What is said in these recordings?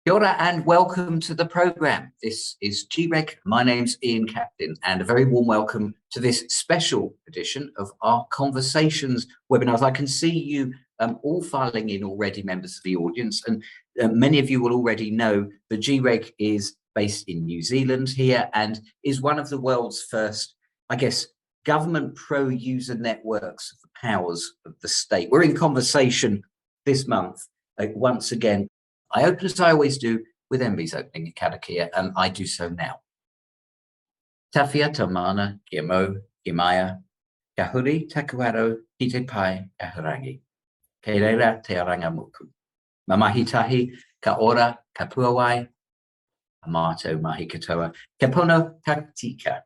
Kia ora and welcome to the programme. This is GREG. My name's Ian Captain, and a very warm welcome to this special edition of our Conversations webinars. I can see you all filing in already, members of the audience, and many of you will already know the GREG is based in New Zealand here and is one of the world's first, I guess, government pro-user networks of the powers of the state. We're in conversation this month, once again. I open, as I always do, with Envy's opening Karakia, and I do so now. Tawhia tamana, kia mo, kia maia, kia huri, takuaro, ki te pai, ka harangi. Kei reira te aranga muku. Ma mahi tahi, ka ora, ka puawai, a mātou mahi katoa, ka pono, ka tika.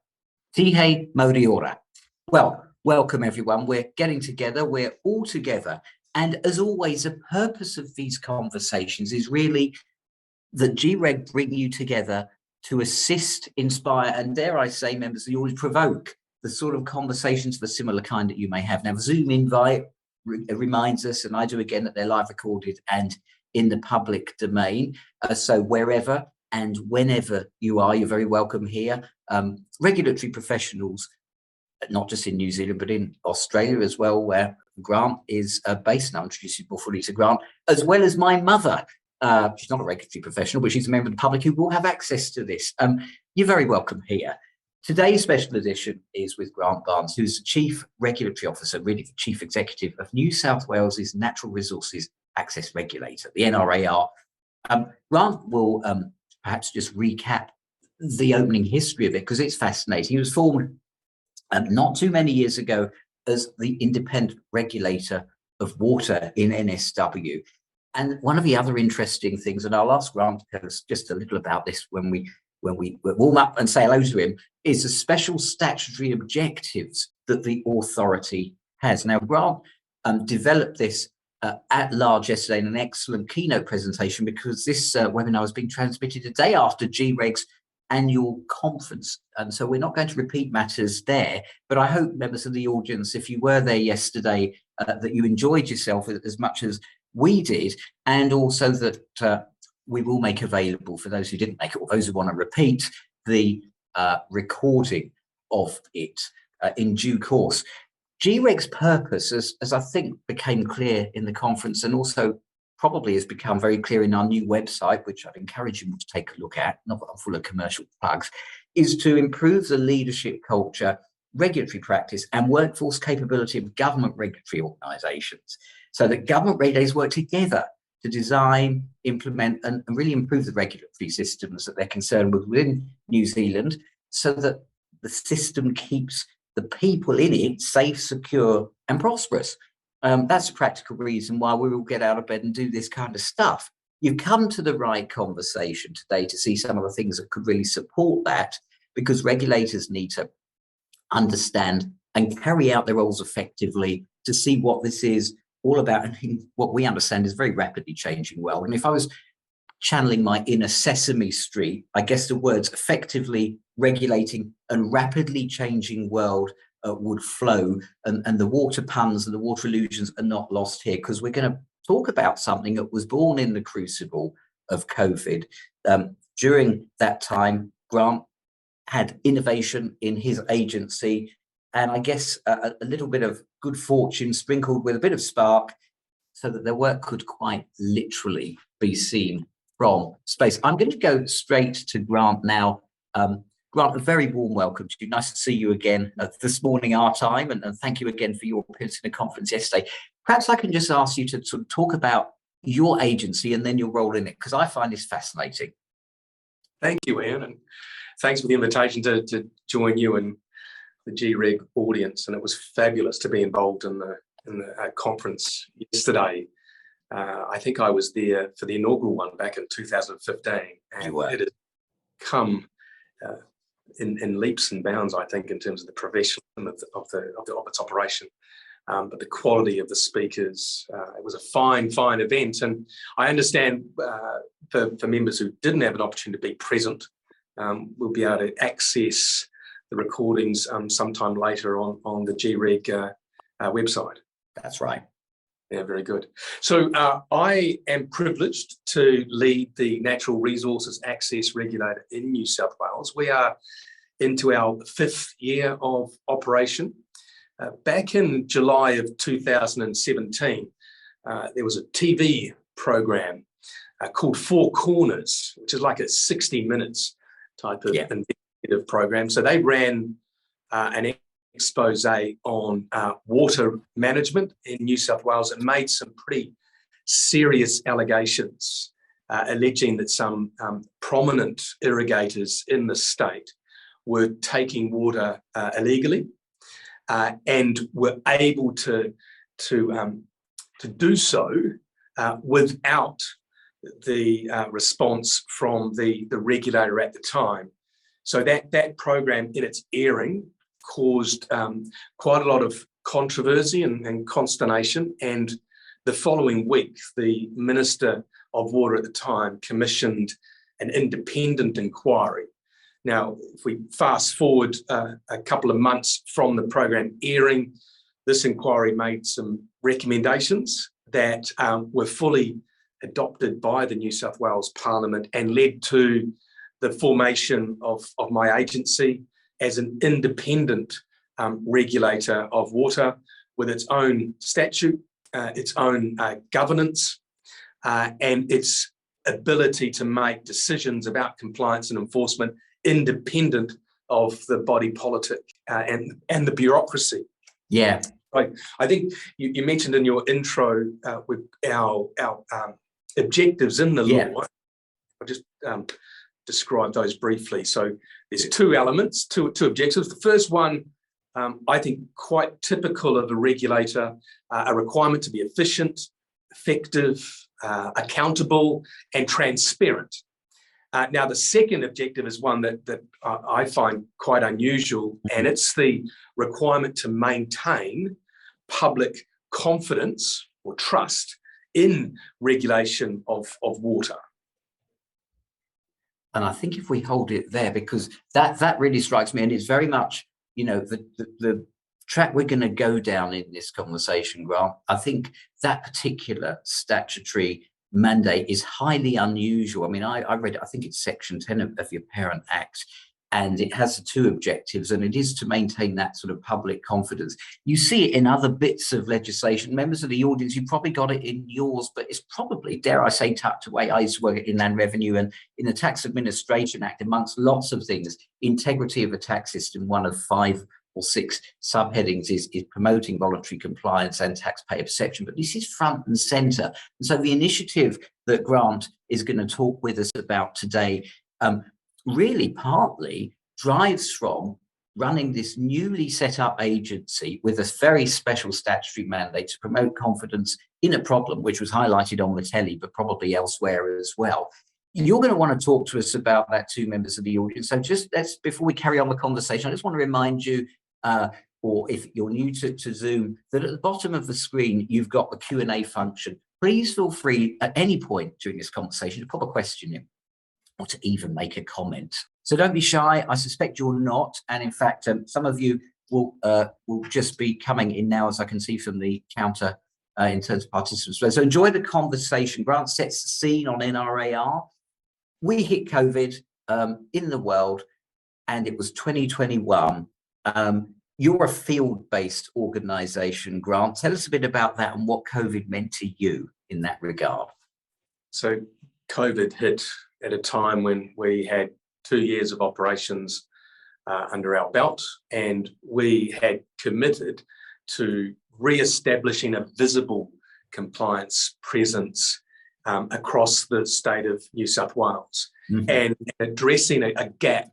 Tihei mauri ora. Well, welcome everyone. We're getting together. We're all together. And as always, the purpose of these conversations is really that GREG bring you together to assist, inspire, and dare I say, members of the audience, provoke the sort of conversations of a similar kind that you may have. Now, the Zoom invite reminds us, and I do again, that they're live recorded and in the public domain. So wherever and whenever you are, you're very welcome here. Regulatory professionals, not just in New Zealand, but in Australia as well, where Grant is based, and I'll introduce you more fully to Grant, as well as my mother. She's not a regulatory professional, but she's a member of the public who will have access to this. You're very welcome here. Today's special edition is with Grant Barnes, who's the Chief Regulatory Officer, really the Chief Executive of New South Wales's Natural Resources Access Regulator, the NRAR. Grant will perhaps just recap the opening history of it, because it's fascinating. It was formed not too many years ago as the independent regulator of water in NSW. And one of the other interesting things, and I'll ask Grant to tell us just a little about this when we warm up and say hello to him, is the special statutory objectives that the authority has. Now, Grant developed this at large yesterday in an excellent keynote presentation, because this webinar was being transmitted a day after GREG's annual conference, and so we're not going to repeat matters there, but I hope, members of the audience, if you were there yesterday, that you enjoyed yourself as much as we did, and also that we will make available, for those who didn't make it or those who want to repeat, the recording of it in due course. GREG's purpose, as I think became clear in the conference, and also probably has become very clear in our new website, which I'd encourage you to take a look at, not that I'm full of commercial plugs, is to improve the leadership culture, regulatory practice, and workforce capability of government regulatory organisations, so that government regulators work together to design, implement, and really improve the regulatory systems that they're concerned with within New Zealand, so that the system keeps the people in it safe, secure, and prosperous. That's a practical reason why we will get out of bed and do this kind of stuff. You've come to the right conversation today to see some of the things that could really support that, because regulators need to understand and carry out their roles effectively to see what this is all about, and what we understand is a very rapidly changing world. And if I was channeling my inner Sesame Street, I guess the words effectively regulating and rapidly changing world would flow, and the water puns and the water illusions are not lost here, because we're going to talk about something that was born in the crucible of COVID. During that time, Grant had innovation in his agency, and I guess a little bit of good fortune sprinkled with a bit of spark, so that their work could quite literally be seen from space. I'm going to go straight to Grant now. Grant, a very warm welcome to you. Nice to see you again this morning, our time, and thank you again for your appearance in the conference yesterday. Perhaps I can just ask you to sort of talk about your agency and then your role in it, because I find this fascinating. Thank you, Ian, and thanks for the invitation to join you and the GREG audience. And it was fabulous to be involved in the conference yesterday. I think I was there for the inaugural one back in 2015, and it has come in leaps and bounds, I think, in terms of the professionalism of its operation, but the quality of the speakers. It was a fine event, and I understand for members who didn't have an opportunity to be present, we'll be able to access the recordings sometime later on the GREG website. That's right. Yeah, very good. So I am privileged to lead the Natural Resources Access Regulator in New South Wales. We are into our 5th year of operation. Back in July of 2017, there was a TV program called Four Corners, which is like a 60 minutes type of investigative program. So they ran an expose on water management in New South Wales and made some pretty serious allegations, alleging that some prominent irrigators in the state were taking water illegally and were able to do so without the response from the regulator at the time. So that program in its airing caused quite a lot of controversy and consternation. And the following week, the Minister of Water at the time commissioned an independent inquiry. Now, if we fast forward a couple of months from the program airing, this inquiry made some recommendations that were fully adopted by the New South Wales Parliament and led to the formation of my agency as an independent regulator of water with its own statute, its own governance, and its ability to make decisions about compliance and enforcement independent of the body politic and the bureaucracy. Yeah. I think you mentioned in your intro with our objectives in the law. I'll just describe those briefly. So there's two elements, two objectives. The first one, I think quite typical of a regulator, a requirement to be efficient, effective, accountable, and transparent. Now, the second objective is one that I find quite unusual, and it's the requirement to maintain public confidence or trust in regulation of water. And I think if we hold it there, because that really strikes me, and it's very much, you know, the track we're going to go down in this conversation, Grant. I think that particular statutory mandate is highly unusual. I mean, I read it, I think it's section 10 of your Parent Act, and it has the two objectives, and it is to maintain that sort of public confidence. You see it in other bits of legislation. Members of the audience, you probably got it in yours, but it's probably, dare I say, tucked away. I used to work at Inland Revenue, and in the Tax Administration Act, amongst lots of things, integrity of a tax system, one of 5 or 6 subheadings is promoting voluntary compliance and taxpayer perception. But this is front and centre. And so the initiative that Grant is going to talk with us about today really partly drives from running this newly set up agency with a very special statutory mandate to promote confidence in a problem which was highlighted on the telly, but probably elsewhere as well. You're going to want to talk to us about that too, members of the audience. So before we carry on the conversation, I just want to remind you, or if you're new to Zoom, that at the bottom of the screen, you've got the Q&A function. Please feel free at any point during this conversation to pop a question in, or to even make a comment. So don't be shy. I suspect you're not. And in fact, some of you will just be coming in now, as I can see from the counter in terms of participants. So enjoy the conversation. Grant sets the scene on NRAR. We hit COVID in the world, and it was 2021. You're a field-based organisation, Grant. Tell us a bit about that and what COVID meant to you in that regard. So COVID hit at a time when we had 2 years of operations under our belt, and we had committed to re-establishing a visible compliance presence across the state of New South Wales, and addressing a gap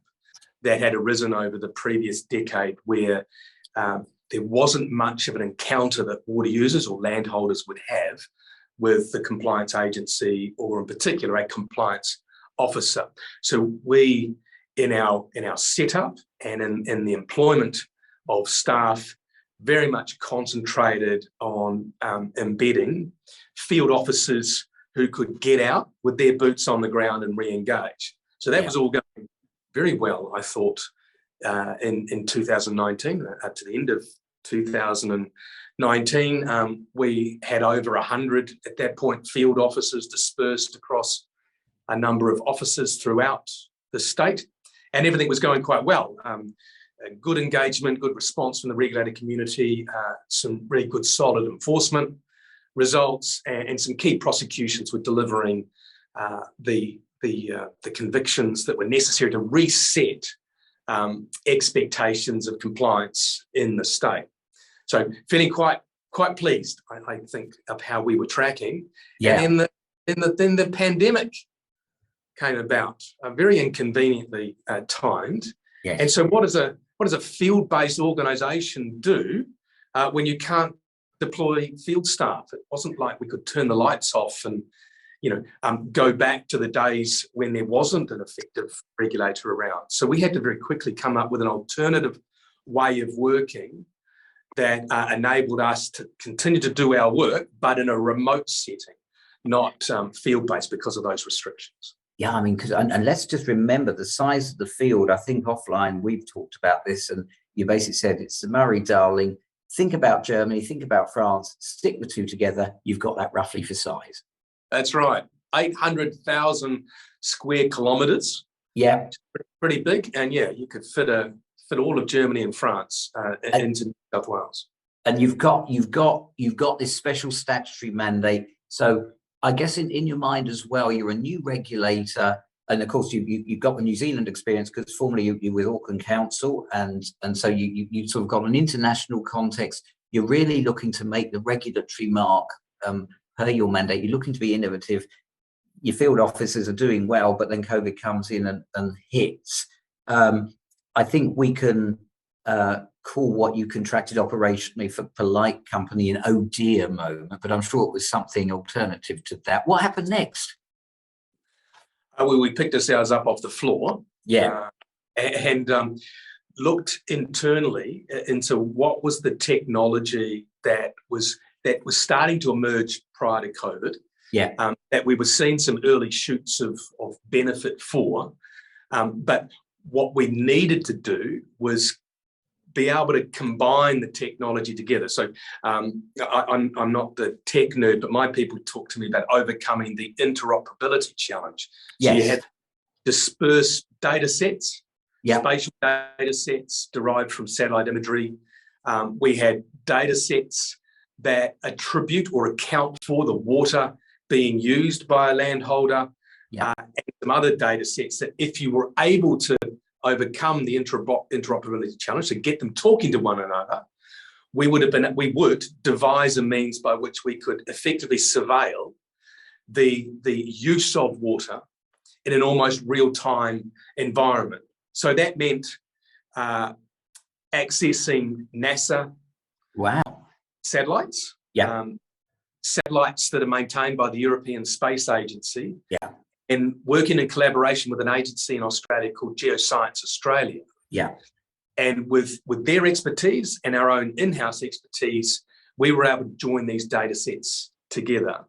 that had arisen over the previous decade, where there wasn't much of an encounter that water users or landholders would have with the compliance agency, or in particular a compliance officer. So we, in our setup and in the employment of staff, very much concentrated on embedding field officers who could get out with their boots on the ground and re-engage. So that was all going very well, I thought, in 2019, up to the end of 2019. We had over 100 at that point field officers dispersed across a number of offices throughout the state, and everything was going quite well. Good engagement, good response from the regulator community, some really good solid enforcement results, and some key prosecutions were delivering the convictions that were necessary to reset expectations of compliance in the state. So feeling quite pleased, I think, of how we were tracking. Yeah. And then the pandemic came about, very inconveniently timed. Yes. And so what does a field-based organisation do when you can't deploy field staff? It wasn't like we could turn the lights off and go back to the days when there wasn't an effective regulator around. So we had to very quickly come up with an alternative way of working that enabled us to continue to do our work, but in a remote setting, not field-based because of those restrictions. Yeah, I mean, and let's just remember the size of the field. I think offline we've talked about this, and you basically said it's the Murray-Darling. Think about Germany, think about France, stick the two together, you've got that roughly for size. That's right, 800,000 square kilometres. Yeah, pretty big, and yeah, you could fit all of Germany and France into New South Wales. And you've got this special statutory mandate. So I guess in your mind as well, you're a new regulator, and of course you've got the New Zealand experience because formerly you were with Auckland Council, and so you sort of got an international context. You're really looking to make the regulatory mark per your mandate. You're looking to be innovative. Your field officers are doing well, but then COVID comes in and hits. I think we can call what you contracted operationally for polite company an oh dear moment, but I'm sure it was something alternative to that. What happened next? We picked ourselves up off the floor, and looked internally into what was the technology that was starting to emerge prior to COVID. That we were seeing some early shoots of benefit for, but what we needed to do was be able to combine the technology together. So I'm not the tech nerd, but my people talk to me about overcoming the interoperability challenge. So you had dispersed data sets, spatial data sets derived from satellite imagery. We had data sets that attribute or account for the water being used by a landholder, and some other data sets that if you were able to overcome the interoperability challenge, to get them talking to one another, we would devise a means by which we could effectively surveil the use of water in an almost real-time environment. So that meant accessing NASA satellites, satellites that are maintained by the European Space Agency, and working in collaboration with an agency in Australia called Geoscience Australia. And with their expertise and our own in-house expertise, we were able to join these data sets together.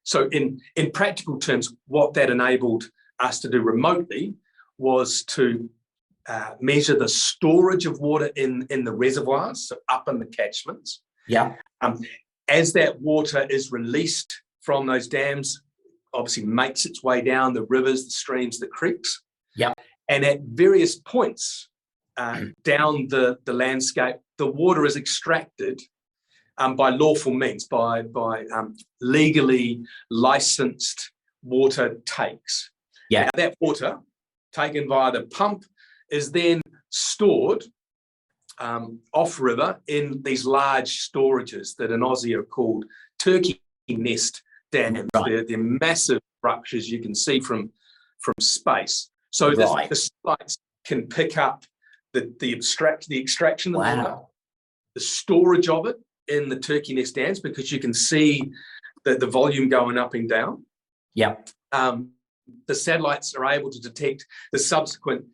So in practical terms, what that enabled us to do remotely was to measure the storage of water in the reservoirs, so up in the catchments. As that water is released from those dams, obviously makes its way down the rivers, the streams, the creeks. And at various points down the landscape, the water is extracted by lawful means, by legally licensed water takes. Now, that water taken via the pump is then stored off river in these large storages that in Aussie are called turkey nest dams. They're massive structures you can see from space. So the satellites can pick up the extraction of water, the storage of it in the turkey nest dams, because you can see the volume going up and down. The satellites are able to detect the subsequent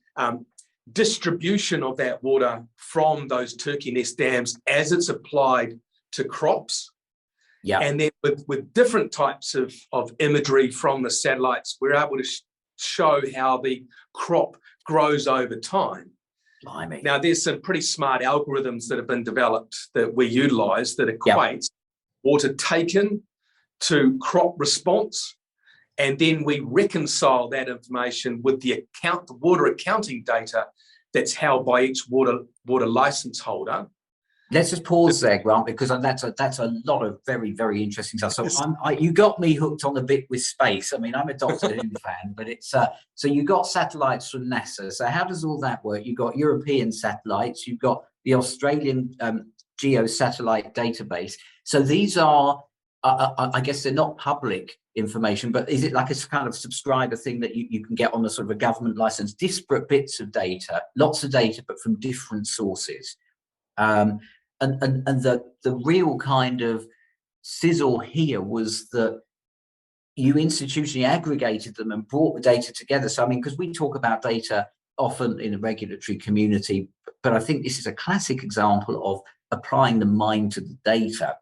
distribution of that water from those turkey nest dams as it's applied to crops. And then with different types of imagery from the satellites, we're able to show how the crop grows over time. Blimey. Now, there's some pretty smart algorithms that have been developed that we utilise that equates water taken to crop response, and then we reconcile that information with the water accounting data that's held by each water licence holder. Let's just pause there, Grant, because that's a lot of very, very interesting stuff. So you got me hooked on a bit with space. I mean, I'm a Doctor Who fan, but it's so you got satellites from NASA. So how does all that work? You've got European satellites, you've got the Australian geo satellite database. So these are, I guess they're not public information, but is it like a kind of subscriber thing that you can get on a sort of a government license, disparate bits of data, lots of data, but from different sources? And the real kind of sizzle here was that you institutionally aggregated them and brought the data together. So, I mean, because we talk about data often in the regulatory community, but I think this is a classic example of applying the mind to the data.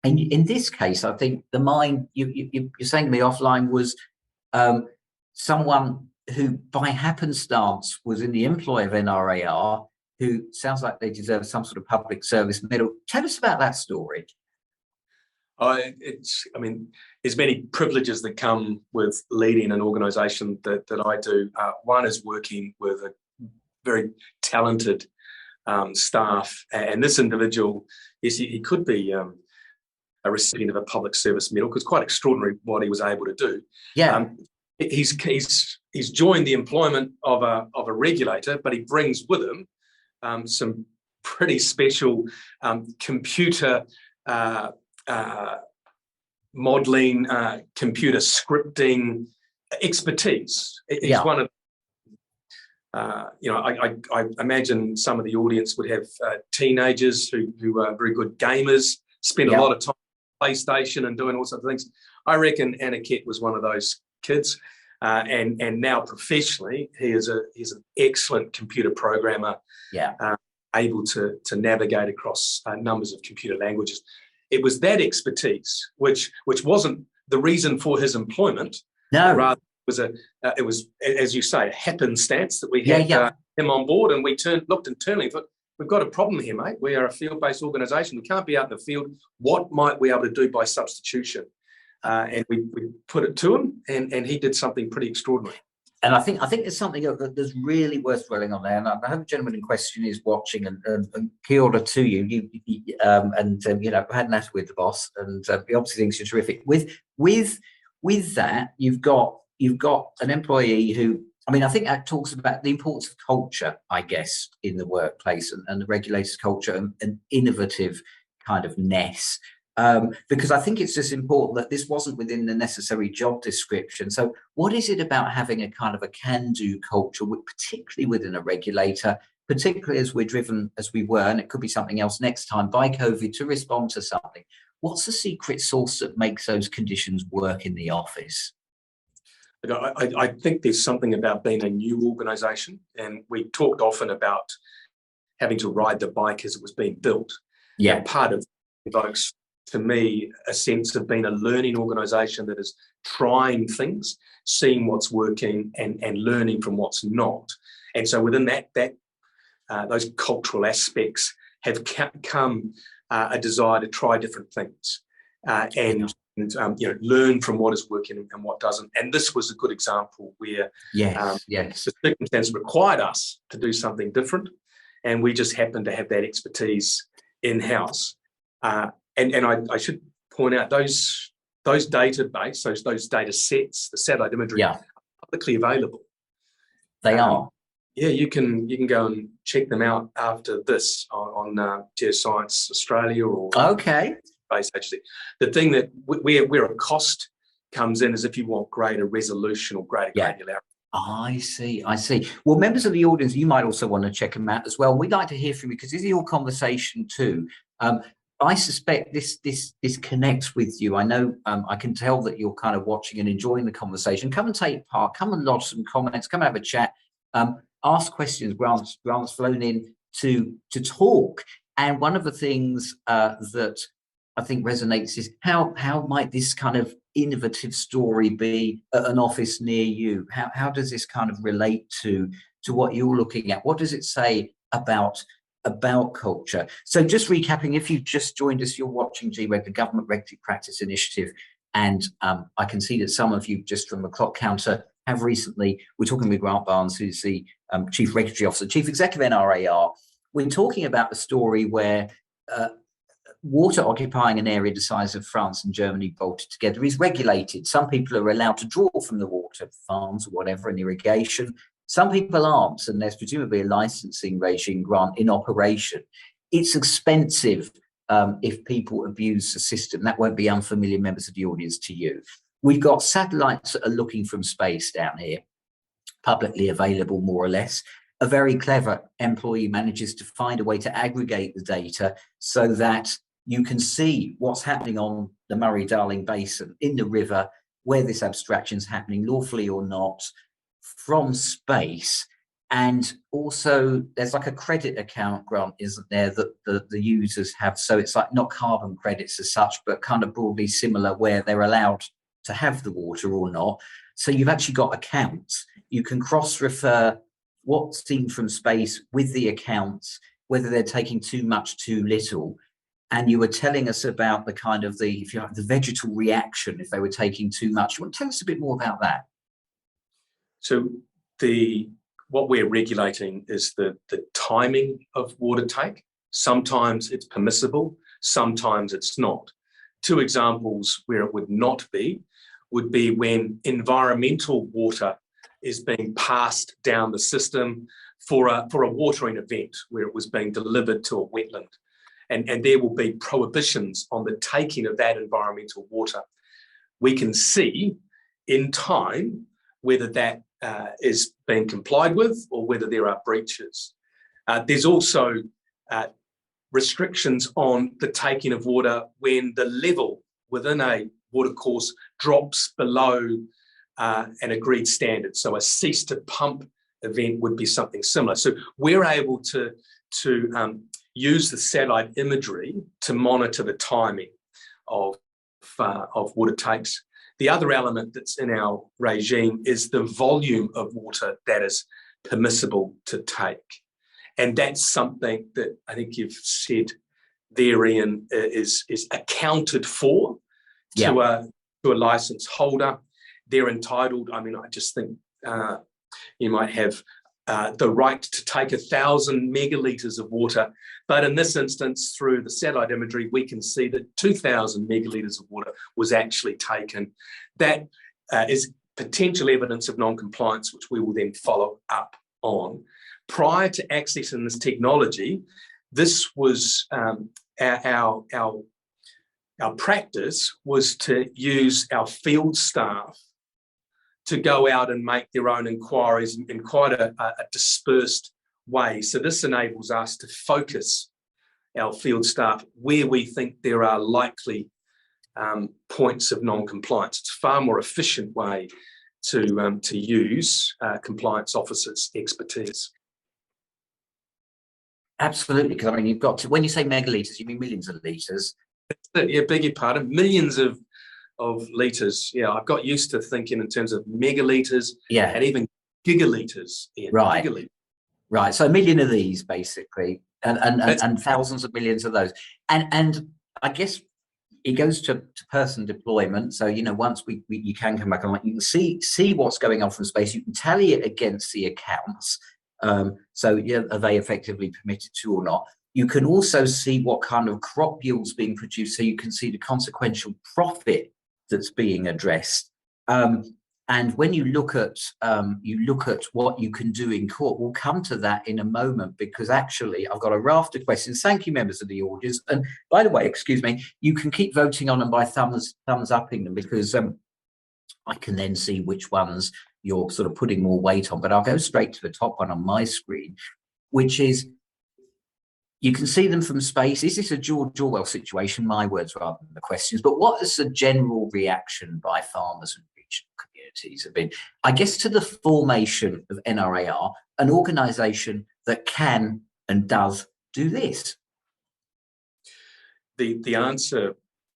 And in this case, I think the mind, you're saying to me offline, was someone who by happenstance was in the employ of NRAR, who sounds like they deserve some sort of public service medal. Tell us about that story. I mean, there's many privileges that come with leading an organisation that I do. One is working with a very talented staff, and this individual, yes, he could be a recipient of a public service medal, because quite extraordinary what he was able to do. Yeah. He's joined the employment of a regulator, but he brings with him some pretty special computer modelling, computer scripting expertise. He's one of, I imagine some of the audience would have teenagers who are very good gamers, spend a lot of time on PlayStation and doing all sorts of things. I reckon Aniket was one of those kids. And now professionally, he's an excellent computer programmer, able to navigate across numbers of computer languages. It was that expertise which wasn't the reason for his employment. No, rather it was, as you say, a happenstance that we had him on board, and we looked internally and thought, we've got a problem here, mate. We are a field-based organisation. We can't be out in the field. What might we be able to do by substitution? And we put it to him, and he did something pretty extraordinary. And I think there's something that's really worth dwelling on there. And I hope the gentleman in question is watching, and kia ora to you. You know, I had an with the boss, and he obviously thinks you're terrific. With that, you've got an employee who, I mean, I think that talks about the importance of culture, I guess, in the workplace, and the regulator's culture and innovative kind of ness. Because I think it's just important that this wasn't within the necessary job description. So what is it about having a kind of a can-do culture, particularly within a regulator, particularly as we're driven, as we were, and it could be something else next time, by COVID to respond to something? What's the secret sauce that makes those conditions work in the office? I think there's something about being a new organisation, and we talked often about having to ride the bike as it was being built. Yeah. And part of evokes, to me, a sense of being a learning organisation that is trying things, seeing what's working, and learning from what's not. And so within that those cultural aspects have come a desire to try different things and learn from what is working and what doesn't. And this was a good example where the circumstance required us to do something different, and we just happened to have that expertise in-house. And I should point out those database, those data sets, the satellite imagery, are publicly available. They are. Yeah, you can go and check them out after this on Geoscience Australia or Space Agency. The thing that where a cost comes in is if you want greater resolution or greater granularity. I see. Well, members of the audience, you might also want to check them out as well. We'd like to hear from you, because this is your conversation too. I suspect this connects with you. I know I can tell that you're kind of watching and enjoying the conversation. Come and take part. Come and lodge some comments. Come and have a chat. Ask questions. Grant's flown in to talk. And one of the things that I think resonates is how might this kind of innovative story be at an office near you? How does this kind of relate to to what you're looking at? What does it say about culture? So just recapping, if you've just joined us, you're watching GREG, the Government Regulatory Practice Initiative, and I can see that some of you, just from the clock counter, have recently, we're talking with Grant Barnes, who's the Chief Regulatory Officer, Chief Executive NRAR. We're talking about the story where water occupying an area the size of France and Germany bolted together is regulated. Some people are allowed to draw from the water, farms or whatever, and irrigation. Some people aren't, and there's presumably a licensing regime grant in operation. It's expensive if people abuse the system. That won't be unfamiliar, members of the audience, to you. We've got satellites that are looking from space down here, publicly available more or less. A very clever employee manages to find a way to aggregate the data so that you can see what's happening on the Murray-Darling Basin, in the river, where this abstraction is happening, lawfully or not, from space. And also there's like a credit account, Grant, isn't there, that the users have. So it's like not carbon credits as such, but kind of broadly similar, where they're allowed to have the water or not. So you've actually got accounts. You can cross-refer what's seen from space with the accounts, whether they're taking too much, too little. And you were telling us about the kind of the, if you like, the vegetal reaction if they were taking too much. You want to tell us a bit more about that? So what we're regulating is the timing of water take. Sometimes it's permissible, sometimes it's not. Two examples where it would not be would be when environmental water is being passed down the system for a watering event where it was being delivered to a wetland. And there will be prohibitions on the taking of that environmental water. We can see in time whether that is being complied with or whether there are breaches. There's also restrictions on the taking of water when the level within a watercourse drops below an agreed standard. So a cease to pump event would be something similar. So we're able to use the satellite imagery to monitor the timing of water takes. The other element that's in our regime is the volume of water that is permissible to take. And that's something that I think you've said there, Ian, is accounted for to a license holder. They're entitled, I mean, I just think you might have the right to take 1,000 megalitres of water. But in this instance, through the satellite imagery, we can see that 2,000 megalitres of water was actually taken. That is potential evidence of non-compliance, which we will then follow up on. Prior to accessing this technology, this was our practice was to use our field staff to go out and make their own inquiries in quite a dispersed way. So this enables us to focus our field staff where we think there are likely points of non-compliance. It's a far more efficient way to use compliance officers' expertise. Absolutely, because I mean, you've got to, when you say megalitres, you mean millions of litres. Yeah, beg your pardon, millions of litres. Yeah, I've got used to thinking in terms of megalitres, and even gigalitres. Right, gigalitres. Right. So a million of these, basically, and thousands of millions of those. And I guess it goes to person deployment. So, you know, once you can come back online, you can see what's going on from space. You can tally it against the accounts. So, yeah, are they effectively permitted to or not? You can also see what kind of crop yields being produced, so you can see the consequential profit that's being addressed. And when you look at what you can do in court, we'll come to that in a moment, because actually I've got a raft of questions. Thank you, members of the audience. And by the way, excuse me, you can keep voting on them by thumbs upping them, because I can then see which ones you're sort of putting more weight on. But I'll go straight to the top one on my screen, which is, you can see them from space. Is this a George Orwell situation? My words rather than the questions. But what is the general reaction by farmers and regional communities have been, I guess, to the formation of NRAR, an organisation that can and does do this? The answer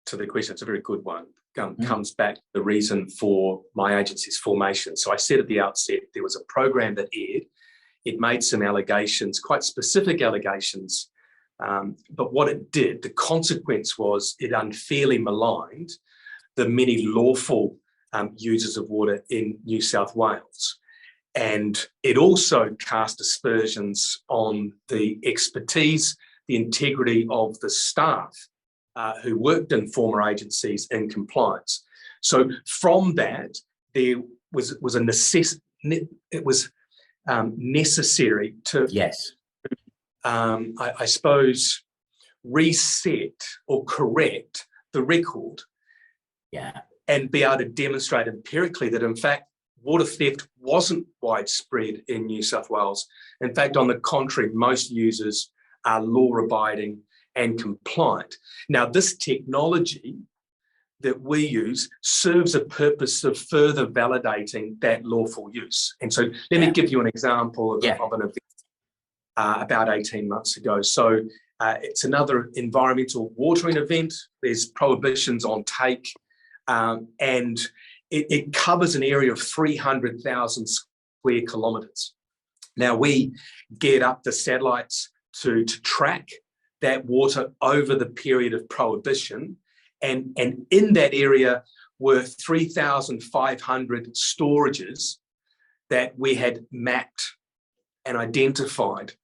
to the question, it's a very good one, comes back to the reason for my agency's formation. So I said at the outset, there was a program that aired it made some allegations, quite specific allegations. But what it did, the consequence was it unfairly maligned the many lawful users of water in New South Wales. And it also cast aspersions on the expertise, the integrity of the staff who worked in former agencies in compliance. So from that, there was a necessary to, yes, I suppose, reset or correct the record, and be able to demonstrate empirically that, in fact, water theft wasn't widespread in New South Wales. In fact, on the contrary, most users are law-abiding and compliant. Now, this technology that we use serves a purpose of further validating that lawful use. And so let me give you an example of an event about 18 months ago. So it's another environmental watering event. There's prohibitions on take, and it covers an area of 300,000 square kilometres. Now, we get up the satellites to track that water over the period of prohibition. And in that area were 3,500 storages that we had mapped and identified.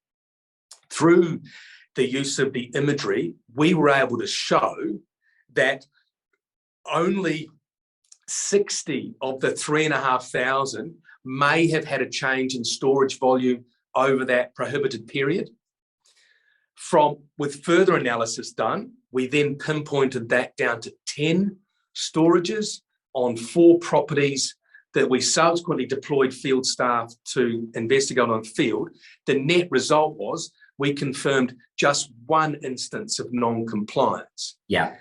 Through the use of the imagery, we were able to show that only 60 of the 3,500 may have had a change in storage volume over that prohibited period. With further analysis done, we then pinpointed that down to 10 storages on 4 properties that we subsequently deployed field staff to investigate on field. The net result was we confirmed just 1 instance of non-compliance. Yeah.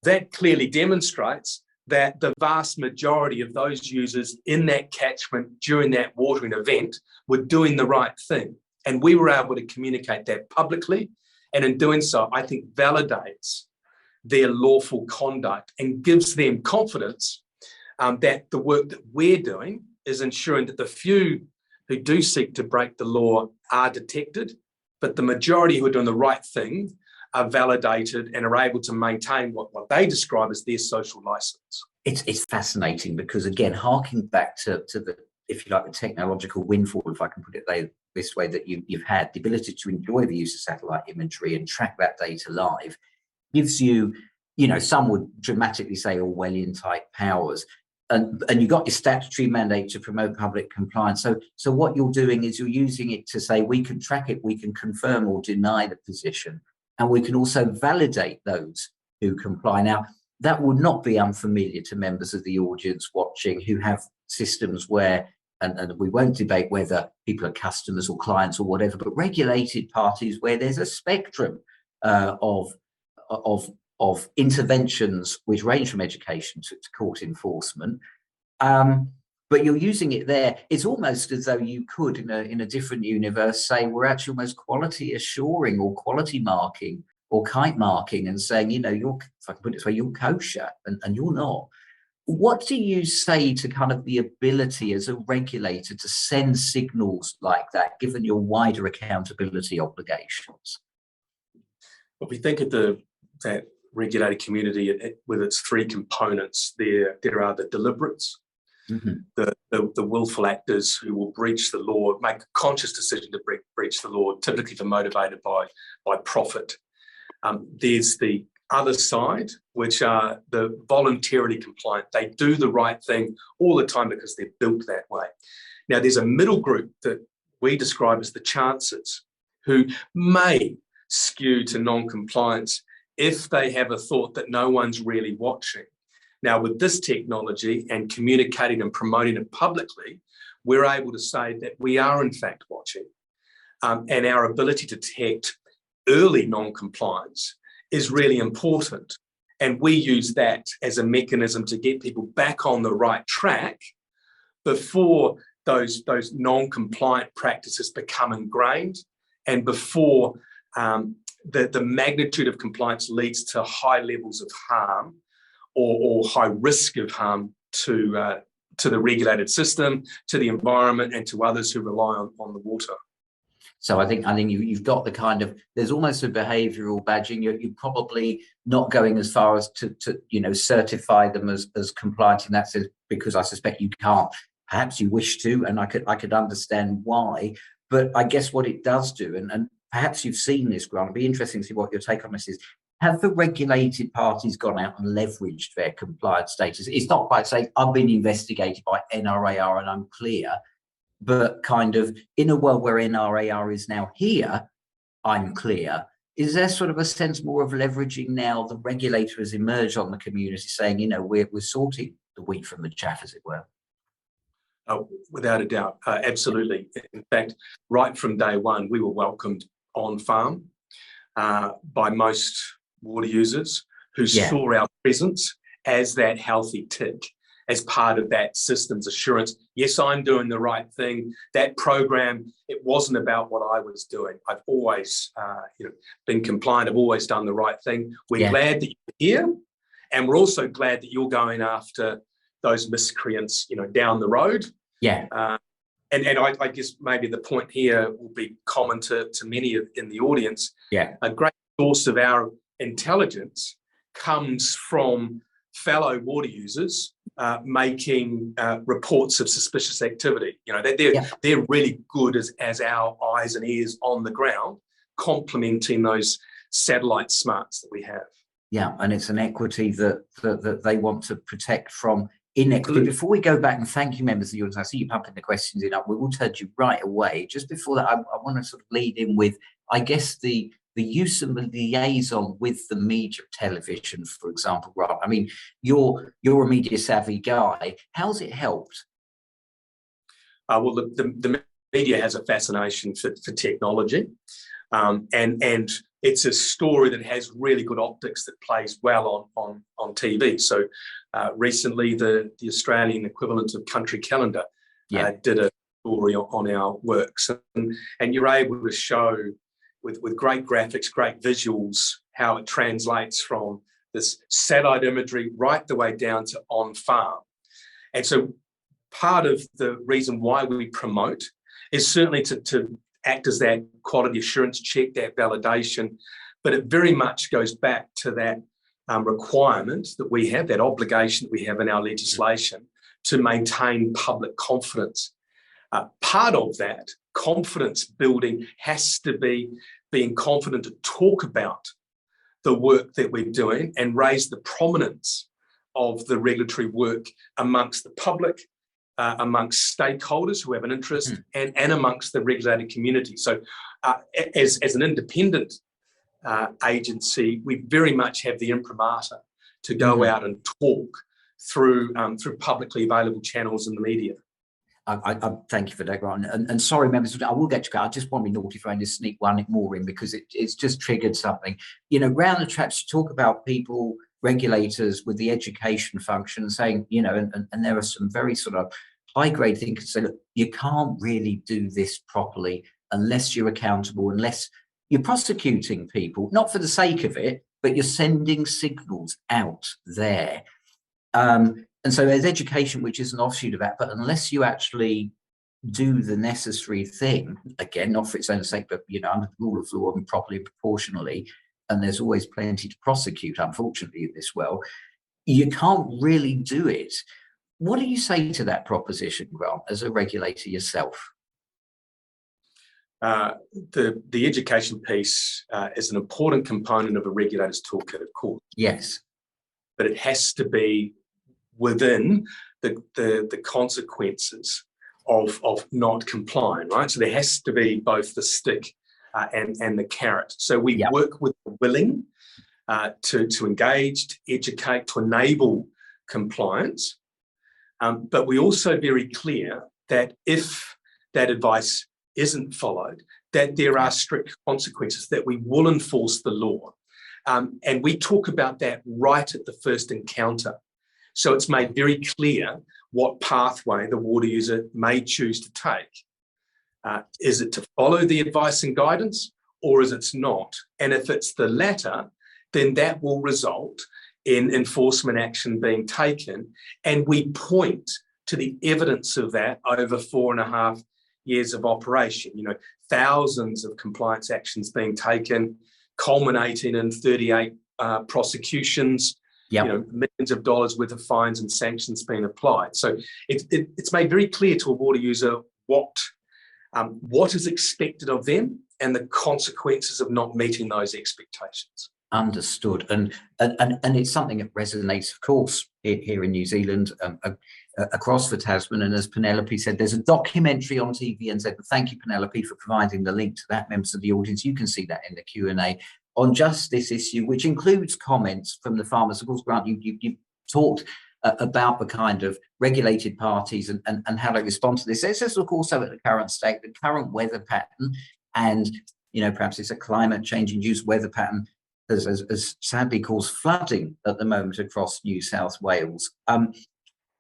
That clearly demonstrates that the vast majority of those users in that catchment during that watering event were doing the right thing. And we were able to communicate that publicly. And in doing so, I think validates their lawful conduct and gives them confidence that the work that we're doing is ensuring that the few who do seek to break the law are detected, but the majority who are doing the right thing are validated and are able to maintain what they describe as their social license. It's fascinating because, again, harking back to the, if you like, the technological windfall, if I can put it this way, that you've had, the ability to enjoy the use of satellite imagery and track that data live gives you, some would dramatically say Orwellian type powers. And you've got your statutory mandate to promote public compliance. So what you're doing is you're using it to say we can track it, we can confirm or deny the position, and we can also validate those who comply. Now, that would not be unfamiliar to members of the audience watching who have systems where, and we won't debate whether people are customers or clients or whatever, but regulated parties where there's a spectrum of interventions which range from education to court enforcement. But you're using it there. It's almost as though you could, in a different universe, say we're actually almost quality assuring or quality marking or kite marking and saying, you're, if I can put it this way, you're kosher and you're not. What do you say to kind of the ability as a regulator to send signals like that, given your wider accountability obligations? Well, we think of that regulated community with its 3 components. There are the deliberates, the willful actors who will breach the law, make a conscious decision to breach the law, typically motivated by profit. There's the other side, which are the voluntarily compliant. They do the right thing all the time because they're built that way. Now, there's a middle group that we describe as the chances, who may skew to non-compliance if they have a thought that no one's really watching. Now, with this technology and communicating and promoting it publicly, we're able to say that we are in fact watching. And our ability to detect early non-compliance is really important. And we use that as a mechanism to get people back on the right track before those non-compliant practices become ingrained and before the magnitude of compliance leads to high levels of harm or high risk of harm to the regulated system, to the environment, and to others who rely on the water. So I think you've got the kind of, there's almost a behavioural badging. You're probably not going as far as to certify them as compliant in that sense, because I suspect you can't. Perhaps you wish to, and I could understand why. But I guess what it does do, and perhaps you've seen this, Grant, it'd be interesting to see what your take on this is. Have the regulated parties gone out and leveraged their compliance status? It's not quite saying I've been investigated by NRAR and I'm clear, but kind of in a world where NRAR is now here, I'm clear. Is there sort of a sense more of leveraging now? The regulator has emerged on the community saying, we're sorting the wheat from the chaff, as it were. Oh, without a doubt, absolutely. In fact, right from day one, we were welcomed on farm by most water users who saw our presence as that healthy tick, as part of that systems assurance. Yes, I'm doing the right thing. That program, it wasn't about what I was doing. I've always been compliant. I've always done the right thing. We're glad that you're here, and we're also glad that you're going after those miscreants, down the road. And I guess maybe the point here will be common to many in the audience. A great source of our intelligence comes from fellow water users making reports of suspicious activity. They're really good as our eyes and ears on the ground, complementing those satellite smarts that we have. And it's an equity that they want to protect from inequity. Before we go back, and thank you, members of the audience, I see you pumping the questions in. We will turn to you right away. Just before that, I want to sort of lead in with, I guess, the use of the liaison with the media, television, for example. Rob, I mean, you're a media savvy guy. How's it helped? Well, the media has a fascination for technology, and it's a story that has really good optics that plays well on TV. So recently, the Australian equivalent of Country Calendar did a story on our works, and you're able to show with great graphics, great visuals, how it translates from this satellite imagery right the way down to on farm. And so part of the reason why we promote is certainly to act as that quality assurance check, that validation, but it very much goes back to that requirement that we have, that obligation that we have in our legislation to maintain public confidence. Part of that confidence building has to be being confident to talk about the work that we're doing and raise the prominence of the regulatory work amongst the public, amongst stakeholders who have an interest, and amongst the regulated community. So as an independent agency, we very much have the imprimatur to go out and talk through publicly available channels in the media. I thank you for that, Grant. And sorry, members, I will get to go. I just want to be naughty for to sneak one more in, because it's just triggered something. Round the traps, you talk about people, regulators with the education function saying, and there are some very sort of high-grade thinkers say, look, you can't really do this properly unless you're accountable, unless you're prosecuting people, not for the sake of it, but you're sending signals out there. And so there's education, which is an offshoot of that, but unless you actually do the necessary thing, again, not for its own sake, but, under the rule of law and properly and proportionally, and there's always plenty to prosecute, unfortunately, in this world, you can't really do it. What do you say to that proposition, Grant, as a regulator yourself? The education piece is an important component of a regulator's toolkit, of course. Yes. But it has to be within the consequences of not complying, right? So there has to be both the stick and the carrot. So we work with the willing to engage, to educate, to enable compliance. But we're also very clear that if that advice isn't followed, that there are strict consequences, that we will enforce the law. And we talk about that right at the first encounter. So it's made very clear what pathway the water user may choose to take. Is it to follow the advice and guidance, or is it not? And if it's the latter, then that will result in enforcement action being taken. And we point to the evidence of that over 4.5 years of operation. Thousands of compliance actions being taken, culminating in 38 prosecutions. Yep. Millions of dollars worth of fines and sanctions being applied. So it's made very clear to a water user what is expected of them and the consequences of not meeting those expectations. Understood. And it's something that resonates, of course, here in New Zealand, across the Tasman. And as Penelope said, there's a documentary on TVNZ. And thank you, Penelope, for providing the link to that, members of the audience. You can see that in the Q&A on just this issue, which includes comments from the farmers. Of course, Grant, you talked about the kind of regulated parties and how they respond to this. Let's just look also at the current state, the current weather pattern, and perhaps it's a climate change induced weather pattern as sadly caused flooding at the moment across New South Wales.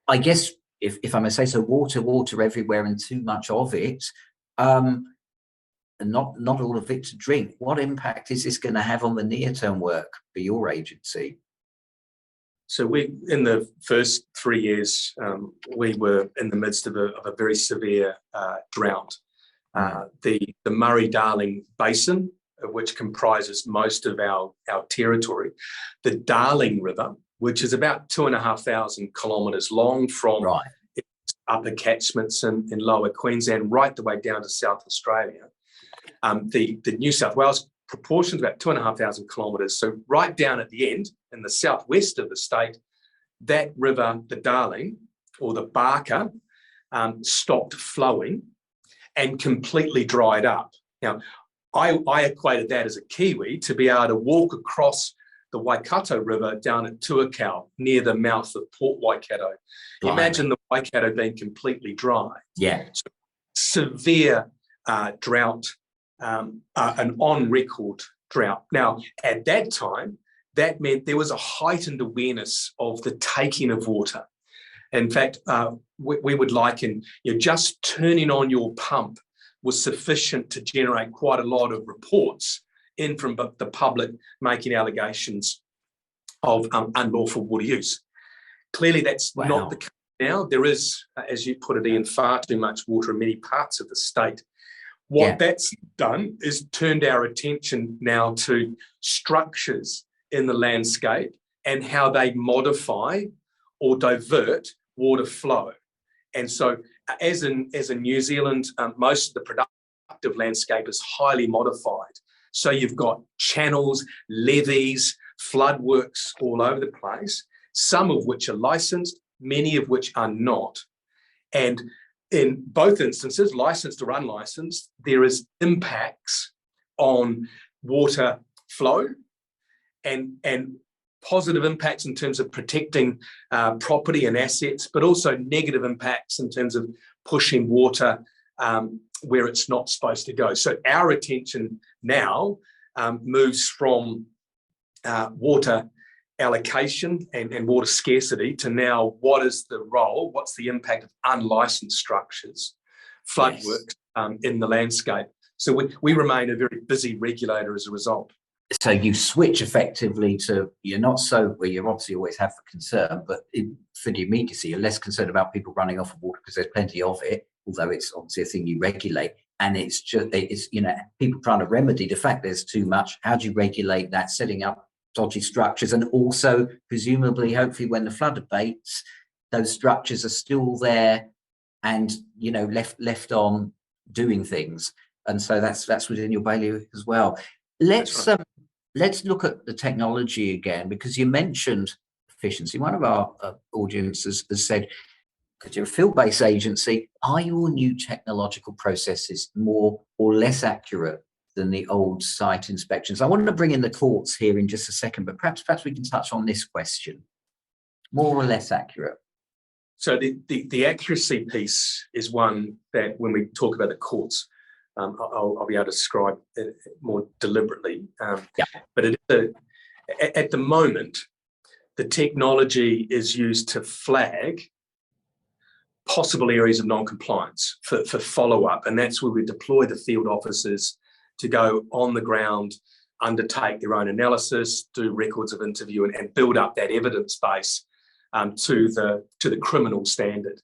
I guess if I may say so, water everywhere and too much of it, and not all of it to drink. What impact is this going to have on the near-term work for your agency? So in the first 3 years, we were in the midst of a very severe drought. The Murray-Darling Basin, which comprises most of our territory, the Darling River, which is about 2,500 kilometres long from its upper catchments in Lower Queensland right the way down to South Australia. The New South Wales proportion is about 2,500 kilometres. So right down at the end, in the southwest of the state, that river, the Darling, or the Barker, stopped flowing and completely dried up. Now, I equated that as a Kiwi to be able to walk across the Waikato River down at Tuakau near the mouth of Port Waikato. Blimey. Imagine the Waikato being completely dry. Yeah. So, severe drought, an on-record drought. Now, at that time, that meant there was a heightened awareness of the taking of water. In fact, we would liken just turning on your pump was sufficient to generate quite a lot of reports in from the public making allegations of unlawful water use. Clearly, that's not the case now. There is, as you put it, Ian, far too much water in many parts of the state. What that's done is turned our attention now to structures in the landscape and how they modify or divert water flow. And so as in New Zealand, most of the productive landscape is highly modified. So you've got channels, levees, floodworks all over the place, some of which are licensed, many of which are not. And in both instances, licensed or unlicensed, there is impacts on water flow and positive impacts in terms of protecting property and assets, but also negative impacts in terms of pushing water where it's not supposed to go. So our attention now moves from water allocation and water scarcity to now what is the role, what's the impact of unlicensed structures, floodworks in the landscape. So we remain a very busy regulator as a result. So you switch effectively to, you're not so, well, you obviously always have the concern, but for the immediacy, you're less concerned about people running off of water because there's plenty of it, although it's obviously a thing you regulate. And it's just, people trying to remedy the fact there's too much. How do you regulate that? Setting up dodgy structures, and also presumably, hopefully, when the flood abates, those structures are still there and left on doing things. And so that's within your bailiwick as well. Let's look at the technology again, because you mentioned efficiency. One of our audiences has said, because you're a field-based agency, are your new technological processes more or less accurate than the old site inspections? I want to bring in the courts here in just a second, but perhaps we can touch on this question. More or less accurate? So the accuracy piece is one that when we talk about the courts, I'll be able to describe it more deliberately. But at the moment, the technology is used to flag possible areas of non-compliance for follow-up, and that's where we deploy the field officers to go on the ground, undertake their own analysis, do records of interview, and build up that evidence base to the criminal standard.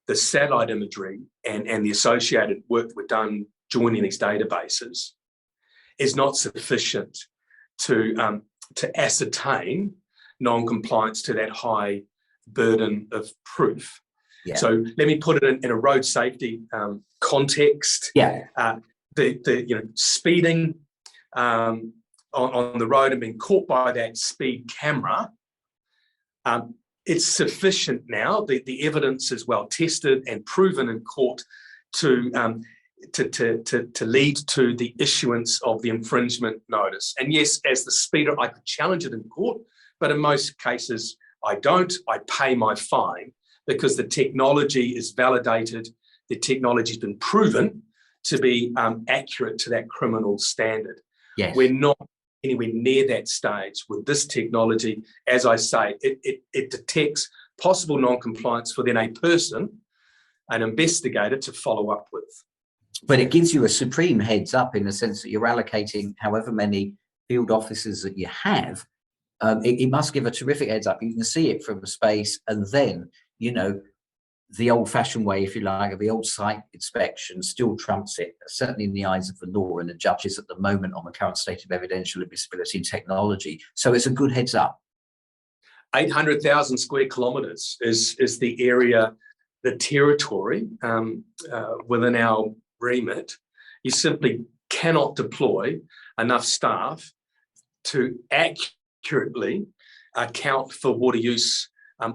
the satellite imagery and the associated work that we've done joining these databases is not sufficient to ascertain non-compliance to that high burden of proof. Yeah. So let me put it in a road safety context. Yeah. Speeding on the road and being caught by that speed camera, it's sufficient now. The evidence is well tested and proven in court to lead to the issuance of the infringement notice. And yes, as the speeder, I could challenge it in court, but in most cases I don't. I pay my fine because the technology is validated, the technology has been proven to be accurate to that criminal standard. Yes. We're not anywhere near that stage with this technology. As I say, it detects possible non-compliance for then a person, an investigator, to follow up with. But it gives you a supreme heads up in the sense that you're allocating however many field officers that you have. It must give a terrific heads up. You can see it from space, and then, you know, the old-fashioned way, if you like, of the old site inspection still trumps it, certainly in the eyes of the law and the judges at the moment on the current state of evidential admissibility and technology. So it's a good heads up. 800,000 square kilometres is the area, the territory within our remit. You simply cannot deploy enough staff to accurately account for water use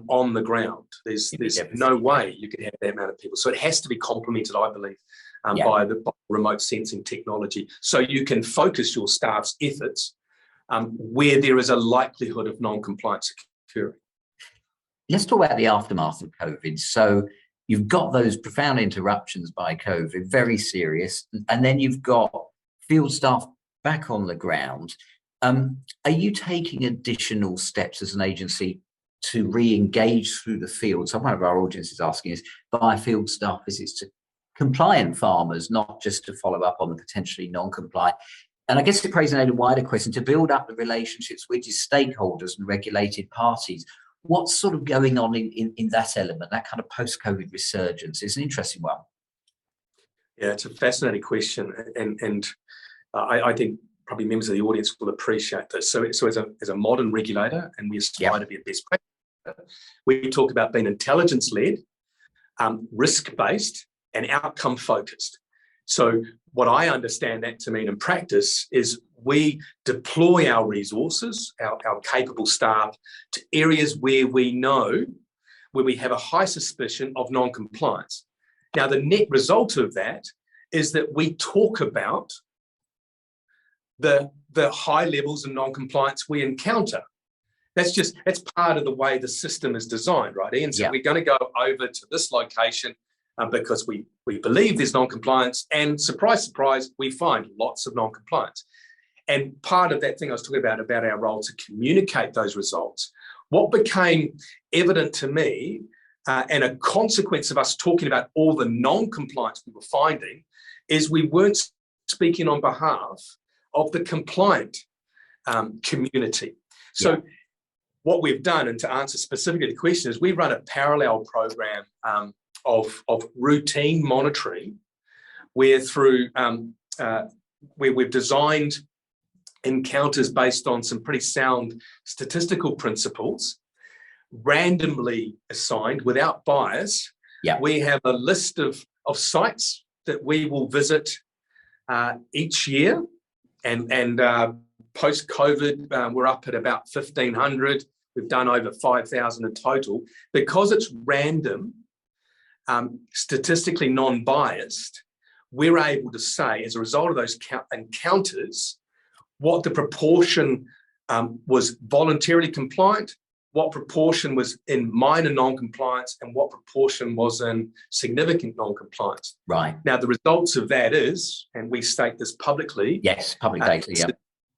on the ground. There's no way you can have that amount of people. So it has to be complemented, I believe, by the remote sensing technology. So you can focus your staff's efforts where there is a likelihood of non-compliance occurring. Let's talk about the aftermath of COVID. So you've got those profound interruptions by COVID, very serious, and then you've got field staff back on the ground. Are you taking additional steps as an agency to re-engage through the field? So one of our audience is asking is by field staff visits to compliant farmers, not just to follow up on the potentially non-compliant. And I guess it raises a wider question to build up the relationships with your stakeholders and regulated parties. What's sort of going on in that element, that kind of post-COVID resurgence? Is an interesting one. Yeah, it's a fascinating question, and I think probably members of the audience will appreciate this. So as a modern regulator, and we aspire to be a best practice, we talk about being intelligence-led, risk-based, and outcome-focused. So what I understand that to mean in practice is we deploy our resources, our capable staff, to areas where we know, where we have a high suspicion of non-compliance. Now, the net result of that is that we talk about the high levels of non-compliance we encounter. That's part of the way the system is designed, right, Ian? So we're going to go over to this location because we believe there's non-compliance, and surprise, surprise, we find lots of non-compliance. And part of that thing I was talking about our role to communicate those results, what became evident to me and a consequence of us talking about all the non-compliance we were finding is we weren't speaking on behalf of the compliant community. So what we've done, and to answer specifically the question, is we run a parallel program of routine monitoring where we've designed encounters based on some pretty sound statistical principles, randomly assigned without bias. We have a list of sites that we will visit each year, and post-COVID, we're up at about 1,500. We've done over 5,000 in total. Because it's random, statistically non-biased, we're able to say, as a result of those encounters, what the proportion was voluntarily compliant, what proportion was in minor non-compliance, and what proportion was in significant non-compliance. Right. Now, the results of that is, and we state this publicly. Yes, public data,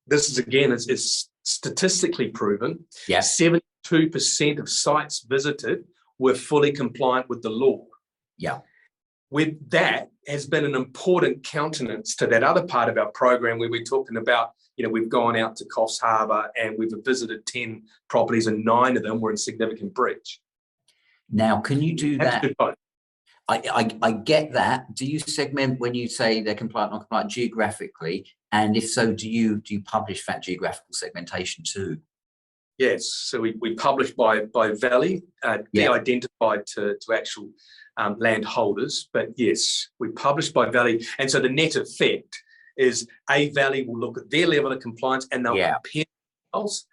This is, again, it's statistically proven. 72% of sites visited were fully compliant with the law. With that has been an important countenance to that other part of our program where we're talking about, we've gone out to Coffs Harbour and we've visited 10 properties and 9 of them were in significant breach. Now, can you do that? I get that. Do you segment when you say they're compliant, non-compliant geographically? And if so, do you publish that geographical segmentation too? Yes, so we publish by valley, de-identified to actual landholders. But yes, we publish by valley. And so the net effect is a valley will look at their level of compliance and they'll compare themselves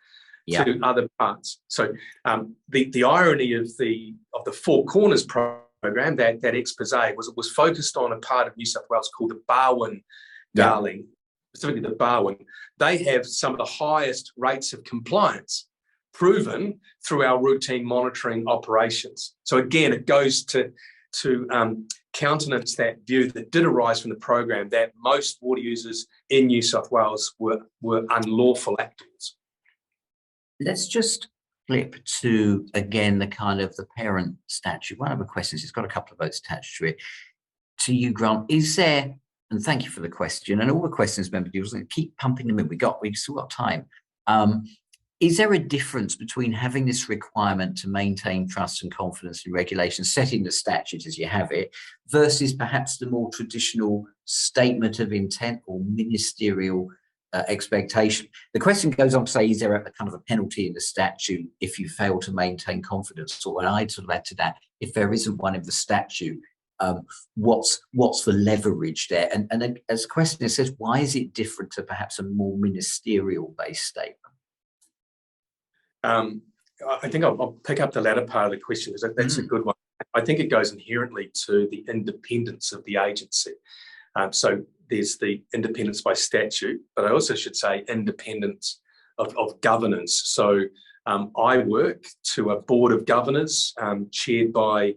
to other parts. So the irony of the Four Corners program, that expose, was focused on a part of New South Wales called the Barwon-Darling, specifically the Barwon. They have some of the highest rates of compliance proven through our routine monitoring operations. So again, it goes to countenance that view that did arise from the program that most water users in New South Wales were unlawful actors. Let's just flip to, again, the kind of the parent statute. One of the questions, it's got a couple of votes attached to it. To you, Grant, is there, and thank you for the question, and all the questions, member deals, and keep pumping them in. We've still got time. Is there a difference between having this requirement to maintain trust and confidence in regulation, setting the statute as you have it, versus perhaps the more traditional statement of intent or ministerial expectation? The question goes on to say, is there a kind of a penalty in the statute if you fail to maintain confidence? Or, and I'd sort of add to that, if there isn't one in the statute, what's the leverage there? And then as the question says, why is it different to perhaps a more ministerial-based statement? I think I'll pick up the latter part of the question because that's a good one. I think it goes inherently to the independence of the agency. So there's the independence by statute, but I also should say independence of governance. So I work to a board of governors chaired by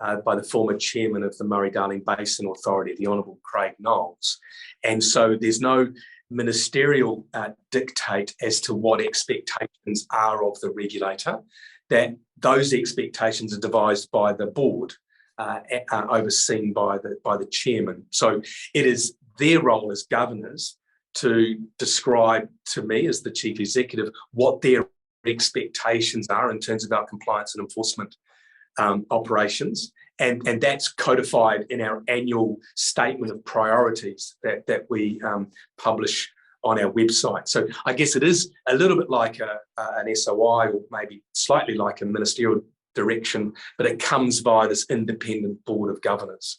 the former chairman of the Murray-Darling Basin Authority, the Honourable Craig Knowles. And so there's no ministerial dictate as to what expectations are of the regulator, that those expectations are devised by the board, overseen by the chairman. So it is their role as governors to describe to me as the chief executive what their expectations are in terms of our compliance and enforcement operations. And that's codified in our annual statement of priorities that we publish on our website. So I guess it is a little bit like an SOI, or maybe slightly like a ministerial direction, but it comes via this independent board of governors.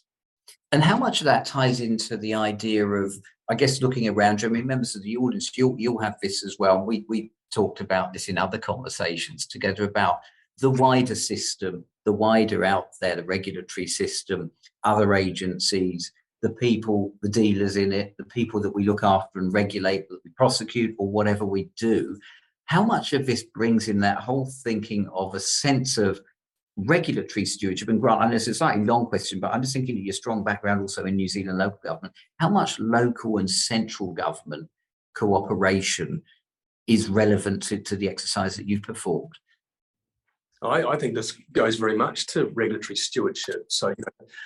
And how much of that ties into the idea of, I guess, looking around you? I mean, members of the audience, you'll have this as well. We talked about this in other conversations together about the wider system, the wider out there, the regulatory system, other agencies, the people, the dealers in it, the people that we look after and regulate, that we prosecute, or whatever we do. How much of this brings in that whole thinking of a sense of regulatory stewardship? And Grant, I know it's a slightly long question, but I'm just thinking of your strong background also in New Zealand local government. How much local and central government cooperation is relevant to the exercise that you've performed? I think this goes very much to regulatory stewardship. So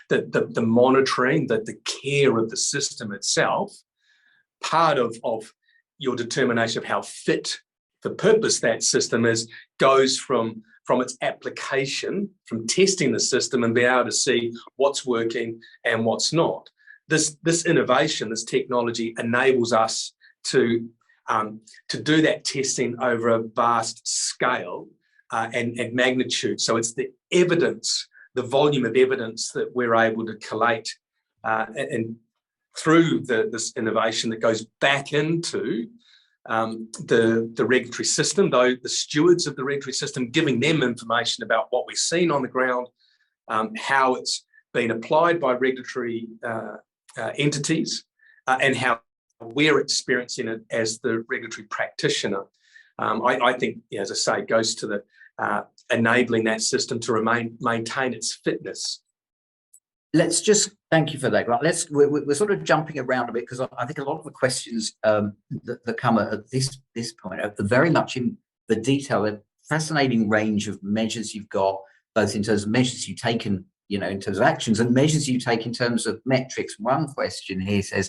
the monitoring, the care of the system itself, part of your determination of how fit for purpose that system is, goes from its application, from testing the system and being able to see what's working and what's not. This innovation, this technology enables us to do that testing over a vast scale and magnitude. So it's the evidence, the volume of evidence that we're able to collate and through this innovation that goes back into the regulatory system, though the stewards of the regulatory system, giving them information about what we've seen on the ground, how it's been applied by regulatory entities, and how we're experiencing it as the regulatory practitioner. I think, as I say, it goes to the enabling that system to maintain its fitness. Let's just thank you for that, Grant. We're sort of jumping around a bit because I think a lot of the questions that come at this point are very much in the detail. A fascinating range of measures you've got, both in terms of measures you've taken, in terms of actions, and measures you take in terms of metrics. One question here says,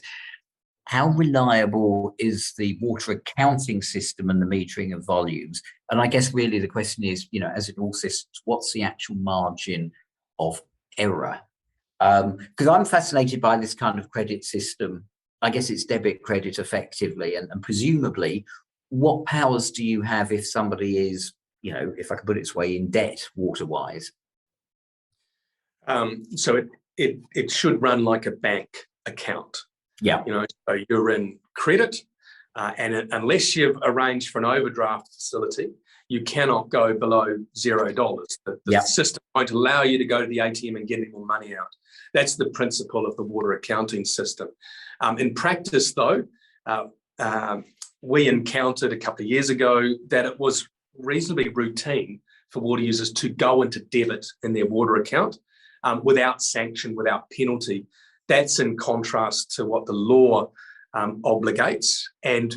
how reliable is the water accounting system and the metering of volumes? And I guess really the question is, as in all systems, what's the actual margin of error? Because I'm fascinated by this kind of credit system. I guess it's debit credit effectively, and presumably, what powers do you have if somebody is, if I can put it this way, in debt water-wise? So it should run like a bank account. Yeah. So you're in credit, and unless you've arranged for an overdraft facility, you cannot go below $0. The system won't allow you to go to the ATM and get any more money out. That's the principle of the water accounting system. In practice, though, we encountered a couple of years ago that it was reasonably routine for water users to go into debit in their water account without sanction, without penalty. That's in contrast to what the law obligates. And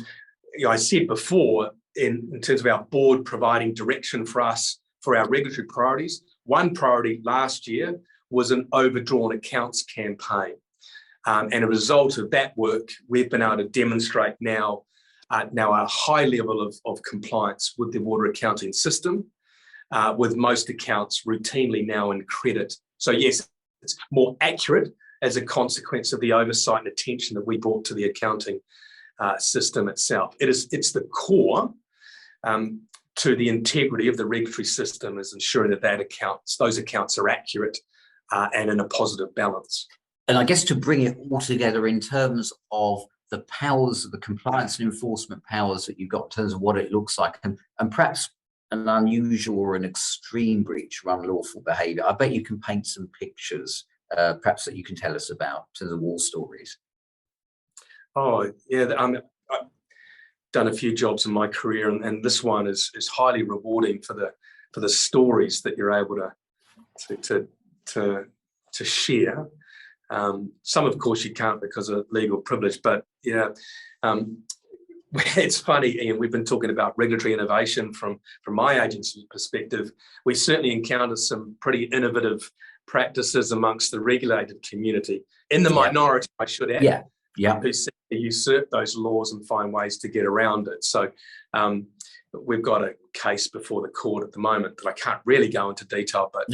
I said before, in terms of our board providing direction for us for our regulatory priorities, one priority last year was an overdrawn accounts campaign. And a result of that work, we've been able to demonstrate now a high level of compliance with the water accounting system, with most accounts routinely now in credit. So yes, it's more accurate as a consequence of the oversight and attention that we brought to the accounting system itself. It's the core to the integrity of the regulatory system, is ensuring that those accounts are accurate and in a positive balance. And I guess to bring it all together in terms of the powers, the compliance and enforcement powers that you've got in terms of what it looks like, and perhaps an unusual or an extreme breach of unlawful behaviour, I bet you can paint some pictures, perhaps that you can tell us about in terms of war stories. Oh, yeah. I've done a few jobs in my career, and this one is highly rewarding for the stories that you're able to share. Some, of course, you can't because of legal privilege, but it's funny, Ian, we've been talking about regulatory innovation from my agency's perspective. We certainly encountered some pretty innovative practices amongst the regulated community, in the minority, I should add, who seek to usurp those laws and find ways to get around it. So we've got a case before the court at the moment that I can't really go into detail, but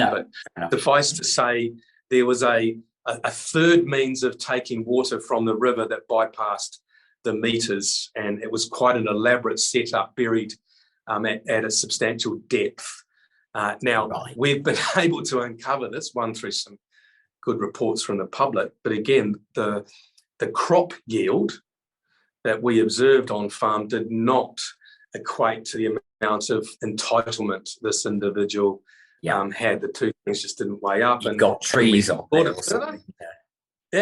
suffice to say, there was a third means of taking water from the river that bypassed the meters, and it was quite an elaborate setup buried at a substantial depth. We've been able to uncover this one through some good reports from the public, but again, the crop yield that we observed on farm did not equate to the amount of entitlement this individual had. The two things just didn't weigh up. You've got trees on there or something.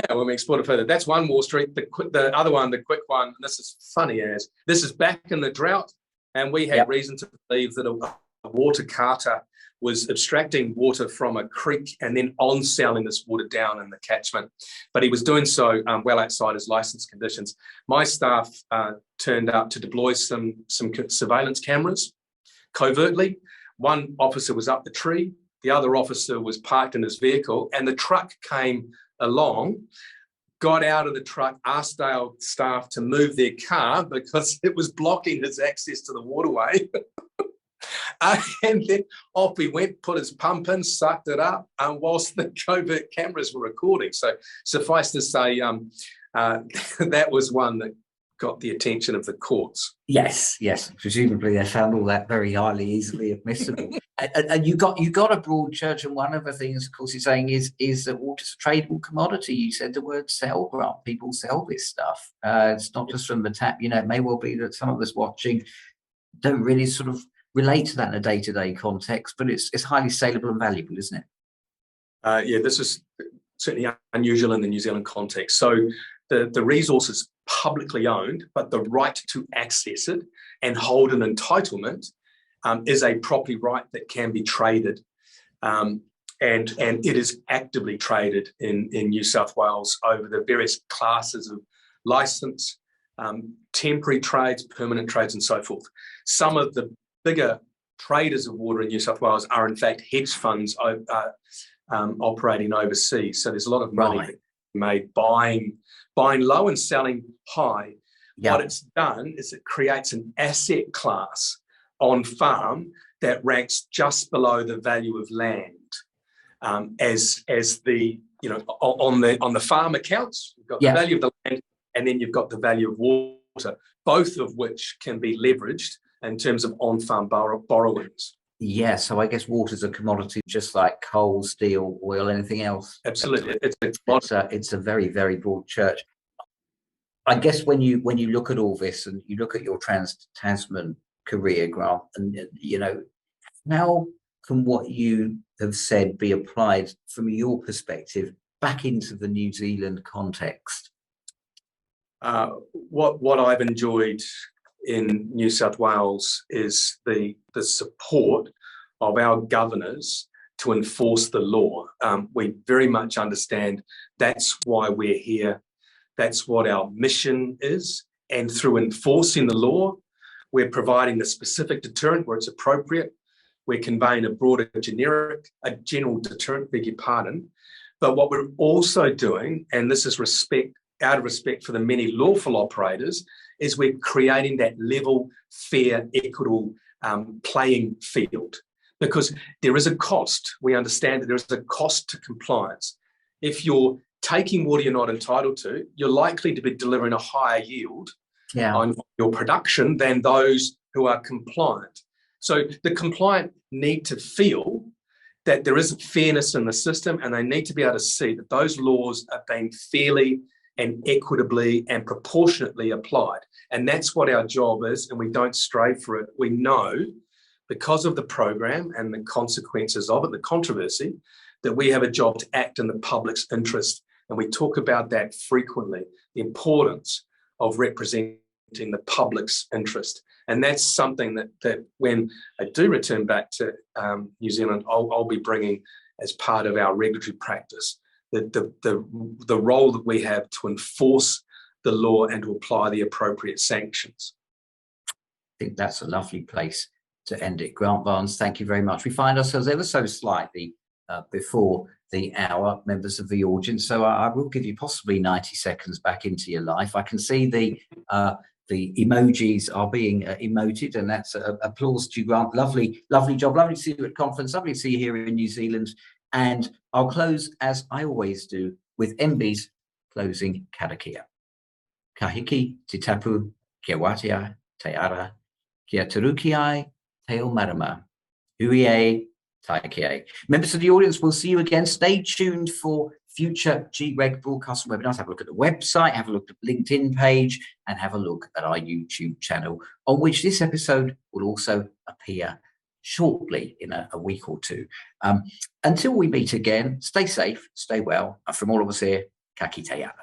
When we explored it further, that's one Wall Street. The other one, the quick one, this is funny as this is back in the drought, and we had reason to believe that a water carter was abstracting water from a creek and then on-selling this water down in the catchment. But he was doing so well outside his licence conditions. My staff turned up to deploy some surveillance cameras covertly. One officer was up the tree, the other officer was parked in his vehicle, and the truck came along, got out of the truck, asked our staff to move their car because it was blocking his access to the waterway. And then off he went, put his pump in, sucked it up, whilst the covert cameras were recording. So suffice to say, that was one that got the attention of the courts. Yes. Presumably they found all that very highly easily admissible. And you got a broad church, and one of the things, of course, you're saying is that water's a tradable commodity. You said the word sell, Grant. People sell this stuff. It's not just from the tap. It may well be that some of us watching don't really sort of relate to that in a day-to-day context, but it's highly saleable and valuable, isn't it? This is certainly unusual in the New Zealand context. So the resource is publicly owned, but the right to access it and hold an entitlement is a property right that can be traded, and it is actively traded in New South Wales over the various classes of licence, temporary trades, permanent trades, and so forth. Some of the bigger traders of water in New South Wales are in fact hedge funds operating overseas. So there's a lot of money made buying low and selling high. What it's done is it creates an asset class on farm that ranks just below the value of land as the on the farm accounts, you've got the value of the land, and then you've got the value of water, both of which can be leveraged in terms of on-farm borrowings. Yeah, so I guess water's a commodity just like coal, steel, oil, anything else. Absolutely. It's a very, very broad church. I guess when you look at all this and you look at your Trans-Tasman career, Grant, and how can what you have said be applied from your perspective back into the New Zealand context? What I've enjoyed in New South Wales is the support of our governors to enforce the law. We very much understand that's why we're here. That's what our mission is. And through enforcing the law, we're providing the specific deterrent where it's appropriate. We're conveying a broader general deterrent, beg your pardon. But what we're also doing, and this is out of respect for the many lawful operators, is we're creating that level, fair, equitable playing field. Because there is a cost. We understand that there is a cost to compliance. If you're taking water you're not entitled to, you're likely to be delivering a higher yield on your production than those who are compliant. So the compliant need to feel that there is fairness in the system, and they need to be able to see that those laws are being fairly and equitably and proportionately applied. And that's what our job is, and we don't stray for it. We know, because of the program and the consequences of it, the controversy, that we have a job to act in the public's interest. And we talk about that frequently, the importance of representing the public's interest. And that's something that when I do return back to New Zealand, I'll be bringing as part of our regulatory practice, the role that we have to enforce the law and to apply the appropriate sanctions. I think that's a lovely place to end it. Grant Barnes, thank you very much. We find ourselves ever so slightly before the hour, members of the audience, so I will give you possibly 90 seconds back into your life. I can see the emojis are being emoted, and that's applause to you, Grant. Lovely job. Lovely to see you at conference. Lovely to see you here in New Zealand. And I'll close, as I always do, with MB's closing karakia. Ka hiki te tapu, kia watea, te ara, kia taruki ai, te o marama, hui e, taike. Members of the audience, we'll see you again. Stay tuned for future GREG broadcast webinars. Have a look at the website, have a look at the LinkedIn page, and have a look at our YouTube channel, on which this episode will also appear shortly in a week or two. Until we meet again, stay safe, stay well, and from all of us here, ka kite ana.